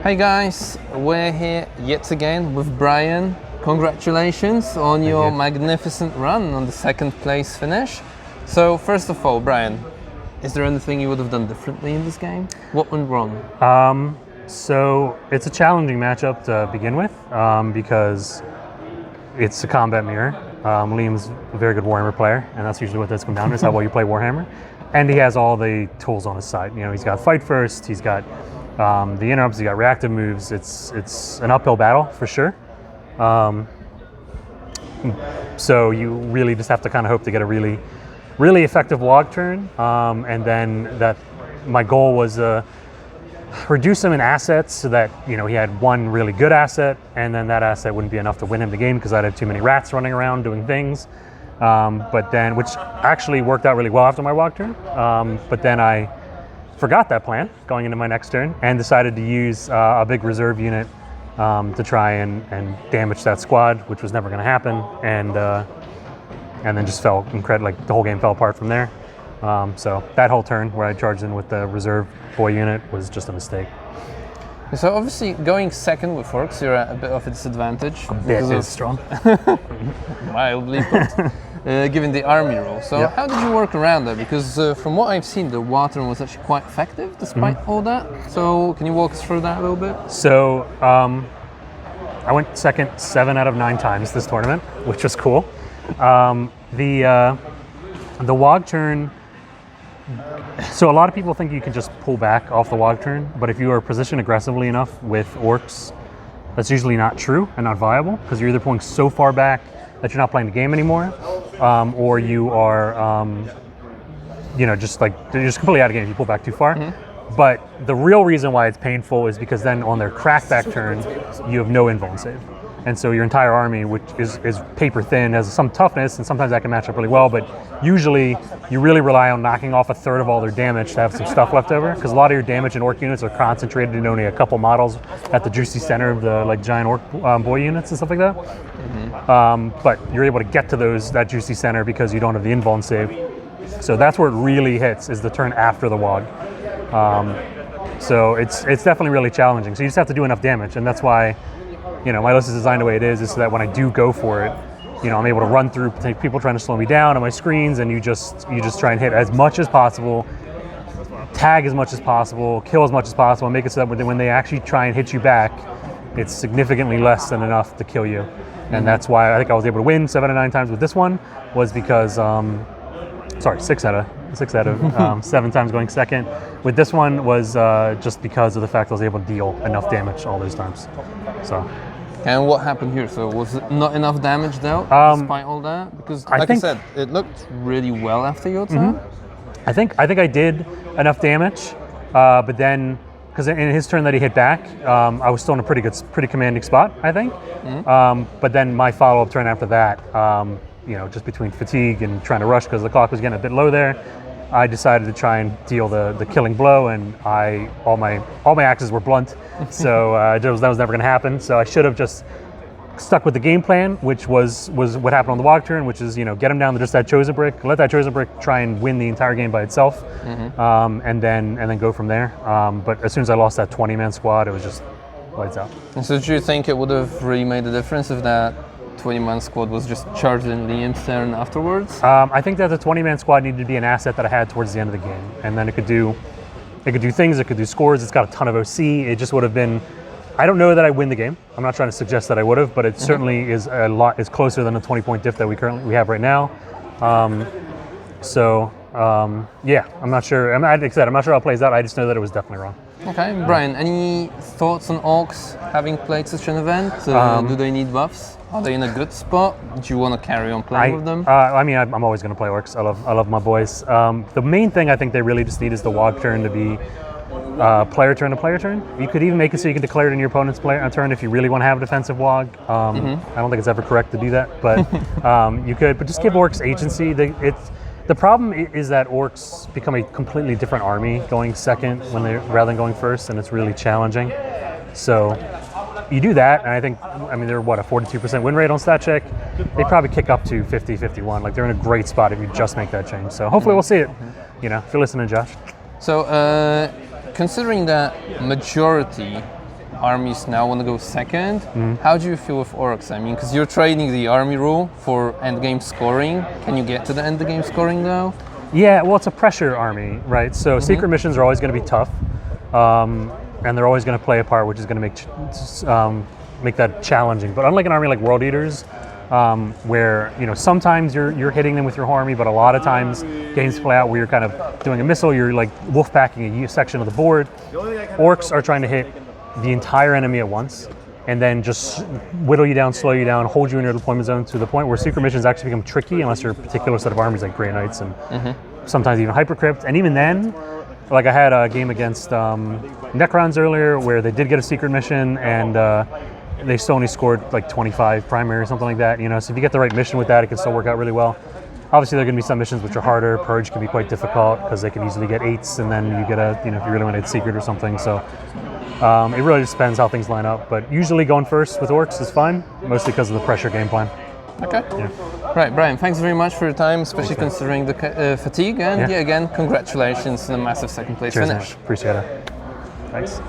Hey guys, we're here yet again with Brian. Congratulations on your magnificent run on the second place finish. So first of all, Brian, is there anything you would have done differently in this game? What went wrong? So it's a challenging matchup to begin with because it's a combat mirror. Liam's a very good Warhammer player, and that's usually what that's come down to, is how well you play Warhammer. And he has all the tools on his side. You know, he's got fight first, he's got the interrupts, he's got reactive moves. It's an uphill battle for sure. So you really just have to kind of hope to get a really effective log turn. And then my goal was reduce him in assets so that, you know, he had one really good asset, and then that asset wouldn't be enough to win him the game because I'd have too many rats running around doing things. But then, which actually worked out really well after my walk turn. But then I forgot that plan going into my next turn and decided to use a big reserve unit to try and damage that squad, which was never going to happen. And then just fell incredible. Like the whole game fell apart from there. So that whole turn where I charged in with the reserve boy unit was just a mistake. So obviously going second with orcs, you're at a bit of a disadvantage. A bit is strong. Mildly put, given the army role. So how did you work around that? Because from what I've seen, the water was actually quite effective despite all that. So can you walk us through that a little bit? So I went second 7 out of 9 times this tournament, which was cool. The wog turn. So a lot of people think you can just pull back off the wog turn, but if you are positioned aggressively enough with orcs, that's usually not true and not viable, because you're either pulling so far back that you're not playing the game anymore, or you are, just completely out of game if you pull back too far. Mm-hmm. But the real reason why it's painful is because then on their crackback turn, you have no invuln save. And so your entire army, which is paper thin, has some toughness, and sometimes that can match up really well, but usually you really rely on knocking off 1/3 of all their damage to have some stuff left over, because a lot of your damage in orc units are concentrated in only a couple models at the juicy center of the giant orc boy units and stuff like that. Mm-hmm. But you're able to get to that juicy center because you don't have the invuln save. So that's where it really hits, is the turn after the wog. So it's definitely really challenging. So you just have to do enough damage, and that's why, my list is designed the way it is so that when I do go for it, I'm able to run through people trying to slow me down on my screens, and you just try and hit as much as possible, tag as much as possible, kill as much as possible, and make it so that when they actually try and hit you back, it's significantly less than enough to kill you. And that's why I think I was able to win 7 out of 9 times with this one, was because, 6 out of 7 times going second. With this one was just because of the fact I was able to deal enough damage all those times. So. And what happened here? So was it not enough damage though, despite all that? Because I said, it looked really well after your turn. Mm-hmm. I think I did enough damage, but then, because in his turn that he hit back, I was still in a pretty commanding spot, I think. Mm-hmm. But then my follow-up turn after that, just between fatigue and trying to rush because the clock was getting a bit low there, I decided to try and deal the killing blow, and all my axes were blunt, so that was never going to happen. So I should have just stuck with the game plan, which was what happened on the wog turn, which is get him down to just that chosen brick, let that chosen brick try and win the entire game by itself, and then go from there. But as soon as I lost that 20-man squad, it was just lights out. And so do you think it would have really made a difference if that 20-man squad was just charged in Liam's turn afterwards? I think that the 20-man squad needed to be an asset that I had towards the end of the game, and then it could do things, it could do scores. It's got a ton of OC. It just would have been. I don't know that I win the game. I'm not trying to suggest that I would have, but it certainly is closer than the 20-point diff that we have right now. I'm not sure. Like I said, I'm not sure how it plays out. I just know that it was definitely wrong. Okay, Brian, any thoughts on orcs having played such an event? Do they need buffs? Are they in a good spot? Do you want to carry on playing with them? I'm always going to play orcs. I love my boys. The main thing I think they really just need is the wog turn to be player turn to player turn. You could even make it so you can declare it in your opponent's turn if you really want to have a defensive wog. I don't think it's ever correct to do that, but you could. But just give orcs agency. The problem is that orcs become a completely different army going second rather than going first, and it's really challenging. So you do that, and they're a 42% win rate on stat check. They probably kick up to 50, 51. Like they're in a great spot if you just make that change. So hopefully we'll see it. If you're listening, Josh. So considering that majority armies now want to go second. How do you feel with orcs? I mean, because you're trading the army rule for endgame scoring. Can you get to the endgame scoring now? Yeah, well, it's a pressure army, right? So secret missions are always going to be tough, and they're always going to play a part, which is going to make that challenging. But unlike an army like World Eaters, where sometimes you're hitting them with your army, but a lot of times games play out where you're kind of doing a missile, you're like wolf packing a section of the board. Orcs are trying to hit the entire enemy at once, and then just whittle you down, slow you down, hold you in your deployment zone to the point where secret missions actually become tricky unless you're a particular set of armies like Grey Knights and sometimes even Hypercrypt. And even then, like I had a game against Necrons earlier where they did get a secret mission and they still only scored like 25 primary or something like that. So if you get the right mission with that, it can still work out really well. Obviously, there are going to be some missions which are harder. Purge can be quite difficult because they can easily get 8s, and then you get if you really want to hit secret or something. So it really just depends how things line up. But usually going first with orcs is fine, mostly because of the pressure game plan. Okay. Yeah. Right, Brian, thanks very much for your time, especially considering the fatigue. And again, congratulations on a massive second place finish. Man. Appreciate it. Thanks.